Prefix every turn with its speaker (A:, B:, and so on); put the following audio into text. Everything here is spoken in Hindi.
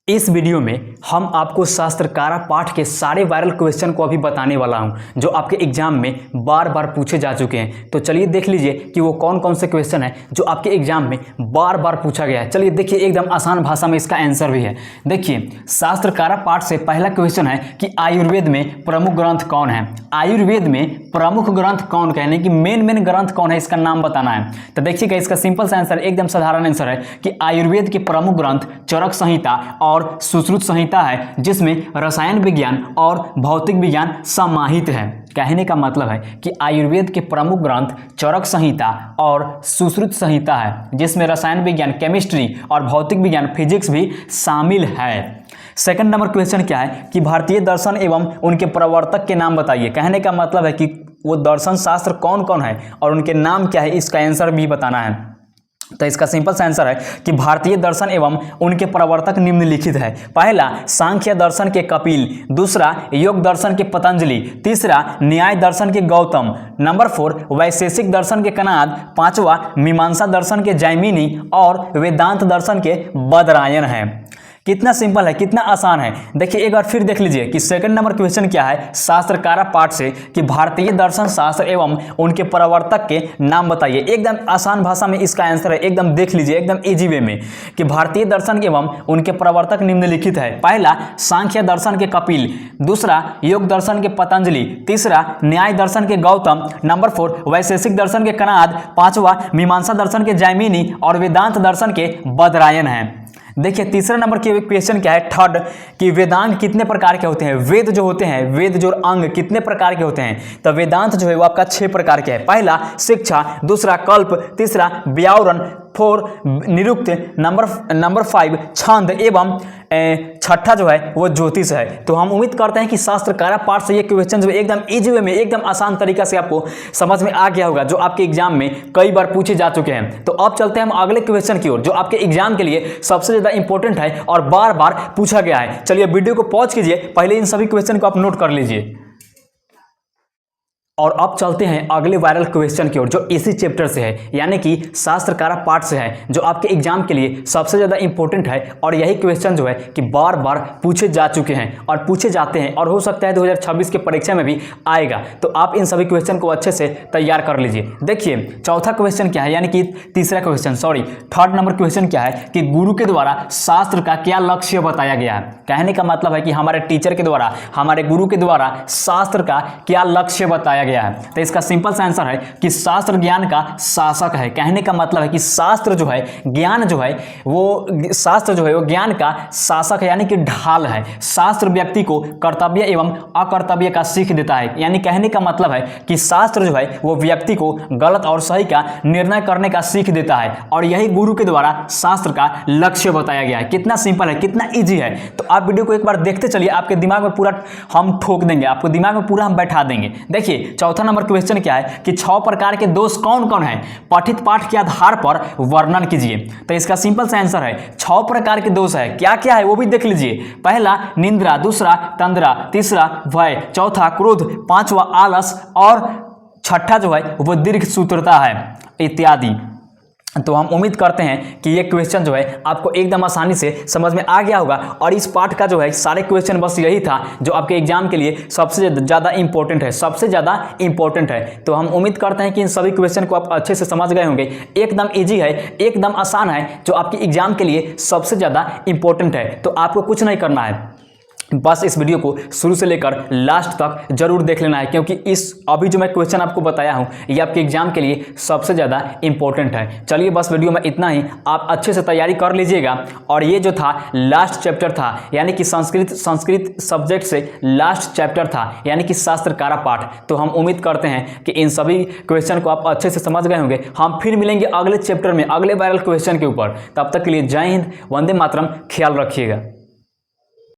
A: इस वीडियो में हम आपको शास्त्रकारा पाठ के सारे वायरल क्वेश्चन को अभी बताने वाला हूं जो आपके एग्जाम में बार बार पूछे जा चुके हैं। तो चलिए देख लीजिए कि वो कौन कौन से क्वेश्चन है जो आपके एग्जाम में बार बार पूछा गया है। चलिए देखिए, एकदम आसान भाषा में इसका आंसर भी है। देखिए, शास्त्रकारा पाठ से पहला क्वेश्चन है कि आयुर्वेद में प्रमुख ग्रंथ कौन है। आयुर्वेद में प्रमुख ग्रंथ कौन कहने कि मेन ग्रंथ कौन है, इसका नाम बताना है। तो देखिएगा, इसका सिंपल सा आंसर, एकदम साधारण आंसर है कि आयुर्वेद के प्रमुख ग्रंथ चरक संहिता और सुश्रुत संहिता है, जिसमें रसायन विज्ञान और भौतिक विज्ञान समाहित है। कहने का मतलब है कि आयुर्वेद के प्रमुख ग्रंथ चरक संहिता और सुश्रुत संहिता है, जिसमें रसायन विज्ञान, केमिस्ट्री और भौतिक विज्ञान, फिजिक्स भी शामिल है। सेकंड नंबर क्वेश्चन क्या है कि भारतीय दर्शन एवं उनके प्रवर्तक के नाम बताइए। कहने का मतलब है कि वो दर्शन शास्त्र कौन कौन है और उनके नाम क्या है, इसका आंसर भी बताना है। तो इसका सिंपल सा आंसर है कि भारतीय दर्शन एवं उनके प्रवर्तक निम्नलिखित है। पहला सांख्य दर्शन के कपिल, दूसरा योग दर्शन के पतंजलि, तीसरा न्याय दर्शन के गौतम, नंबर 4 वैशेषिक दर्शन के कनाद, पांचवा मीमांसा दर्शन के जैमिनी और वेदांत दर्शन के बदरायन है। कितना सिंपल है, कितना आसान है। देखिए एक बार फिर देख लीजिए कि सेकंड नंबर क्वेश्चन क्या है शास्त्रकारा पाठ से कि भारतीय दर्शन शास्त्र एवं उनके प्रवर्तक के नाम बताइए। एकदम आसान भाषा में इसका आंसर है, एकदम देख लीजिए, एकदम इजी वे में कि भारतीय दर्शन एवं उनके प्रवर्तक निम्नलिखित है। पहला सांख्य दर्शन के कपिल, दूसरा योग दर्शन के पतंजलि, तीसरा न्याय दर्शन के गौतम, नंबर 4 वैशेषिक दर्शन के कनाद, पांचवा मीमांसा दर्शन के जैमिनी और वेदांत दर्शन के बदरायन है। देखिए तीसरा नंबर के क्वेश्चन क्या है, थर्ड कि वेदांत कितने प्रकार के होते हैं। वेद जो होते हैं, वेद जो अंग कितने प्रकार के होते हैं। तो वेदांत जो है वो आपका 6 प्रकार के है। पहला शिक्षा, दूसरा कल्प, तीसरा व्याकरण, 4 निरुक्त, नंबर 5 छंद एवं छठा जो है वो ज्योतिष है। तो हम उम्मीद करते हैं कि शास्त्रकारा पाठ से ये क्वेश्चन जो एकदम इजी वे में, एकदम आसान तरीका से आपको समझ में आ गया होगा, जो आपके एग्जाम में कई बार पूछे जा चुके हैं। तो अब चलते हैं हम अगले क्वेश्चन की ओर, जो आपके एग्जाम के लिए सबसे ज्यादा इंपॉर्टेंट है और बार बार पूछा गया है। चलिए वीडियो को पॉज कीजिए, पहले इन सभी क्वेश्चन को आप नोट कर लीजिए। और अब चलते हैं अगले वायरल क्वेश्चन की ओर, जो इसी चैप्टर से है, यानी कि शास्त्रकारा पाठ से है, जो आपके एग्जाम के लिए सबसे ज़्यादा इंपॉर्टेंट है। और यही क्वेश्चन जो है कि बार बार पूछे जा चुके हैं और पूछे जाते हैं, और हो सकता है 2026 की परीक्षा में भी आएगा। तो आप इन सभी क्वेश्चन को अच्छे से तैयार कर लीजिए। देखिए चौथा क्वेश्चन क्या है, यानी कि तीसरा क्वेश्चन, थर्ड नंबर क्वेश्चन क्या है कि गुरु के द्वारा शास्त्र का क्या लक्ष्य बताया गया है। कहने का मतलब है कि हमारे टीचर के द्वारा, हमारे गुरु के द्वारा शास्त्र का क्या लक्ष्य बताया गया है। तो इसका सिंपल सा आंसर है कि शास्त्र ज्ञान का शासक है। कहने का मतलब है कि शास्त्र जो है, ज्ञान जो है वो, शास्त्र जो है वो ज्ञान का शासक है, यानी कि ढाल है। शास्त्र व्यक्ति को कर्तव्य एवं अकर्तव्य का सीख देता है। यानी कहने का मतलब है कि शास्त्र जो है वो व्यक्ति को गलत और सही का निर्णय करने का सीख देता है, और यही गुरु के द्वारा शास्त्र का लक्ष्य बताया गया है। कितना सिंपल है, कितना ईजी है। तो आप वीडियो को एक बार देखते चलिए, आपके दिमाग में पूरा हम ठोक देंगे, आपको दिमाग में पूरा हम बैठा देंगे। देखिए चौथा नंबर क्वेश्चन क्या है कि 6 प्रकार के दोष कौन कौन है, पठित पाठ के आधार पर वर्णन कीजिए। तो इसका सिंपल सा आंसर है 6 प्रकार के दोष है। क्या क्या है वो भी देख लीजिए। पहला निंद्रा, दूसरा तंद्रा, तीसरा भय, चौथा क्रोध, पांचवा आलस और छठा जो है वो दीर्घ सूत्रता है, इत्यादि। तो हम उम्मीद करते हैं कि ये क्वेश्चन जो है आपको एकदम आसानी से समझ में आ गया होगा। और इस पार्ट का जो है सारे क्वेश्चन बस यही था जो आपके एग्जाम के लिए सबसे ज़्यादा इंपॉर्टेंट है, सबसे ज़्यादा इंपॉर्टेंट है। तो हम उम्मीद करते हैं कि इन सभी क्वेश्चन को आप अच्छे से समझ गए होंगे। एकदम ईजी है, एकदम आसान है, जो आपके एग्जाम के लिए सबसे ज़्यादा इंपॉर्टेंट है। तो आपको कुछ नहीं करना है, बस इस वीडियो को शुरू से लेकर लास्ट तक जरूर देख लेना है, क्योंकि इस अभी जो मैं क्वेश्चन आपको बताया हूं ये आपके एग्जाम के लिए सबसे ज़्यादा इंपॉर्टेंट है। चलिए बस वीडियो में इतना ही, आप अच्छे से तैयारी कर लीजिएगा। और ये जो था लास्ट चैप्टर था, यानी कि संस्कृत सब्जेक्ट से लास्ट चैप्टर था, यानी कि शास्त्रकारा पाठ। तो हम उम्मीद करते हैं कि इन सभी क्वेश्चन को आप अच्छे से समझ गए होंगे। हम फिर मिलेंगे अगले चैप्टर में, अगले वायरल क्वेश्चन के ऊपर। तब तक के लिए जय हिंद, वंदे मातरम, ख्याल रखिएगा।